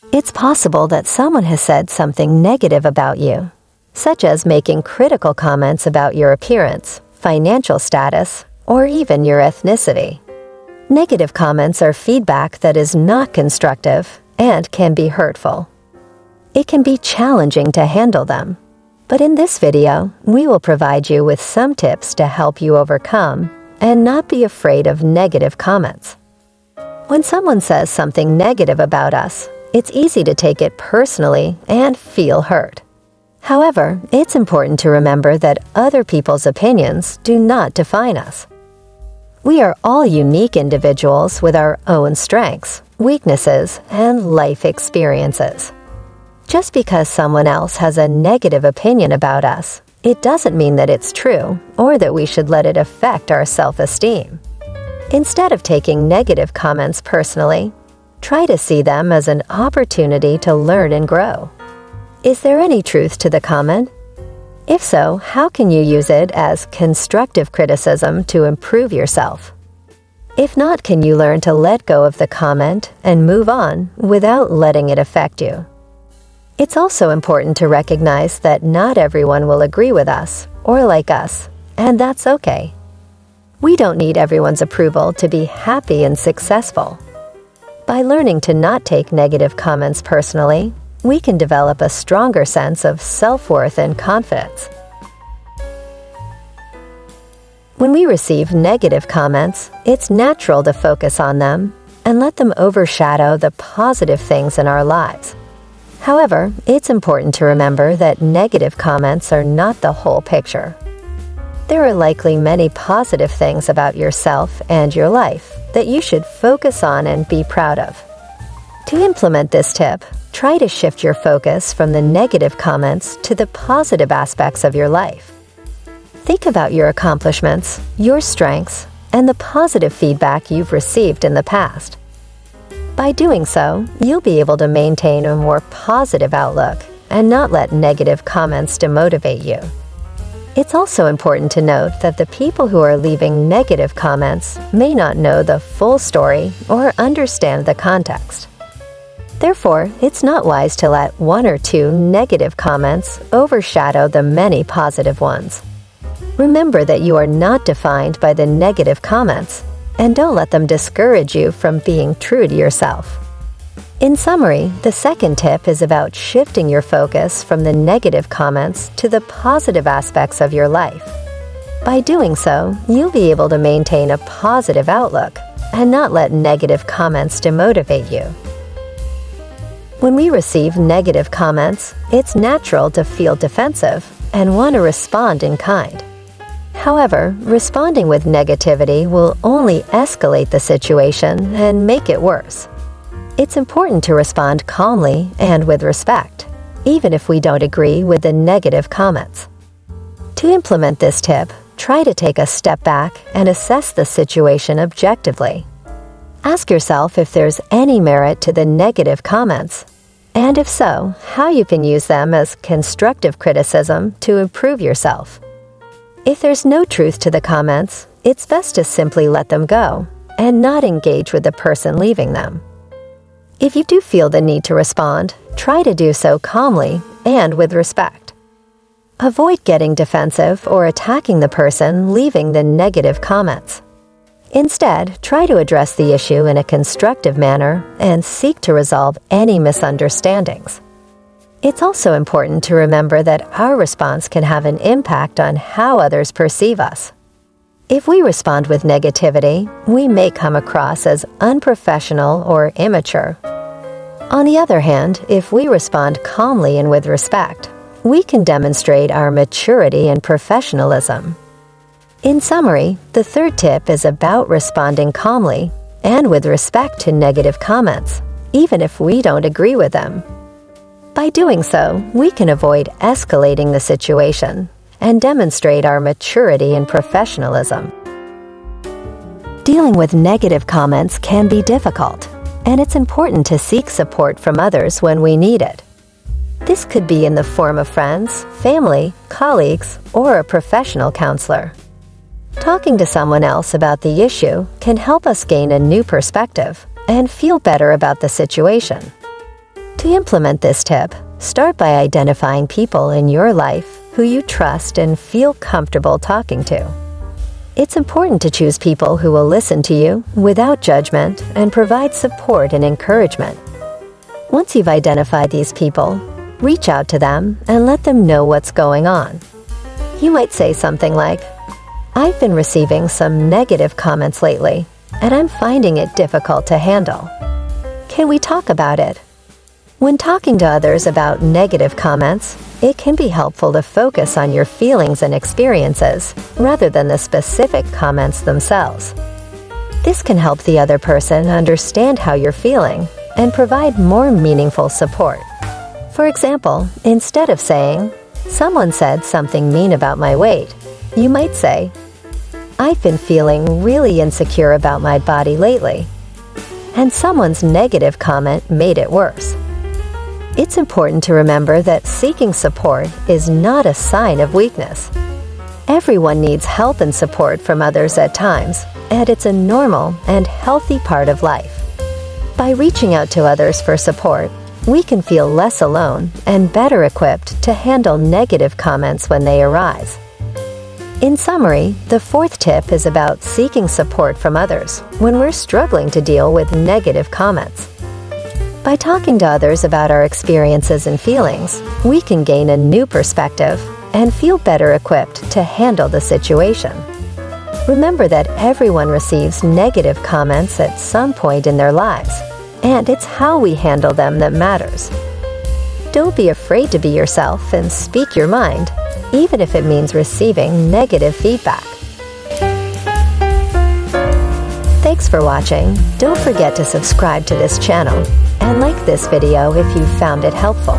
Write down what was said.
It's possible that someone has said something negative about you, such as making critical comments about your appearance, financial status, or even your ethnicity. Negative comments are feedback that is not constructive and can be hurtful. It can be challenging to handle them, but in this video, we will provide you with some tips to help you overcome and not be afraid of negative comments. When someone says something negative about us, it's easy to take it personally and feel hurt. However, it's important to remember that other people's opinions do not define us. We are all unique individuals with our own strengths, weaknesses, and life experiences. Just because someone else has a negative opinion about us, it doesn't mean that it's true or that we should let it affect our self-esteem. Instead of taking negative comments personally, try to see them as an opportunity to learn and grow. Is there any truth to the comment? If so, how can you use it as constructive criticism to improve yourself? If not, can you learn to let go of the comment and move on without letting it affect you? It's also important to recognize that not everyone will agree with us or like us, and that's okay. We don't need everyone's approval to be happy and successful. By learning to not take negative comments personally, we can develop a stronger sense of self-worth and confidence. When we receive negative comments, it's natural to focus on them and let them overshadow the positive things in our lives. However, it's important to remember that negative comments are not the whole picture. There are likely many positive things about yourself and your life that you should focus on and be proud of. To implement this tip, try to shift your focus from the negative comments to the positive aspects of your life. Think about your accomplishments, your strengths, and the positive feedback you've received in the past. By doing so, you'll be able to maintain a more positive outlook and not let negative comments demotivate you. It's also important to note that the people who are leaving negative comments may not know the full story or understand the context. Therefore, it's not wise to let one or two negative comments overshadow the many positive ones. Remember that you are not defined by the negative comments, and don't let them discourage you from being true to yourself. In summary, the second tip is about shifting your focus from the negative comments to the positive aspects of your life. By doing so, you'll be able to maintain a positive outlook and not let negative comments demotivate you. When we receive negative comments, it's natural to feel defensive and want to respond in kind. However, responding with negativity will only escalate the situation and make it worse. It's important to respond calmly and with respect, even if we don't agree with the negative comments. To implement this tip, try to take a step back and assess the situation objectively. Ask yourself if there's any merit to the negative comments, and if so, how you can use them as constructive criticism to improve yourself. If there's no truth to the comments, it's best to simply let them go and not engage with the person leaving them. If you do feel the need to respond, try to do so calmly and with respect. Avoid getting defensive or attacking the person leaving the negative comments. Instead, try to address the issue in a constructive manner and seek to resolve any misunderstandings. It's also important to remember that our response can have an impact on how others perceive us. If we respond with negativity, we may come across as unprofessional or immature. On the other hand, if we respond calmly and with respect, we can demonstrate our maturity and professionalism. In summary, the third tip is about responding calmly and with respect to negative comments, even if we don't agree with them. By doing so, we can avoid escalating the situation and demonstrate our maturity and professionalism. Dealing with negative comments can be difficult, and it's important to seek support from others when we need it. This could be in the form of friends, family, colleagues, or a professional counselor. Talking to someone else about the issue can help us gain a new perspective and feel better about the situation. To implement this tip, start by identifying people in your life who you trust and feel comfortable talking to. It's important to choose people who will listen to you without judgment and provide support and encouragement. Once you've identified these people, reach out to them and let them know what's going on. You might say something like, "I've been receiving some negative comments lately, and I'm finding it difficult to handle. Can we talk about it?" When talking to others about negative comments, it can be helpful to focus on your feelings and experiences rather than the specific comments themselves. This can help the other person understand how you're feeling and provide more meaningful support. For example, instead of saying, "Someone said something mean about my weight," you might say, "I've been feeling really insecure about my body lately, and someone's negative comment made it worse." It's important to remember that seeking support is not a sign of weakness. Everyone needs help and support from others at times, and it's a normal and healthy part of life. By reaching out to others for support, we can feel less alone and better equipped to handle negative comments when they arise. In summary, the fourth tip is about seeking support from others when we're struggling to deal with negative comments. By talking to others about our experiences and feelings, we can gain a new perspective and feel better equipped to handle the situation. Remember that everyone receives negative comments at some point in their lives, and it's how we handle them that matters. Don't be afraid to be yourself and speak your mind, even if it means receiving negative feedback. Thanks for watching. Don't forget to subscribe to this channel and like this video if you found it helpful.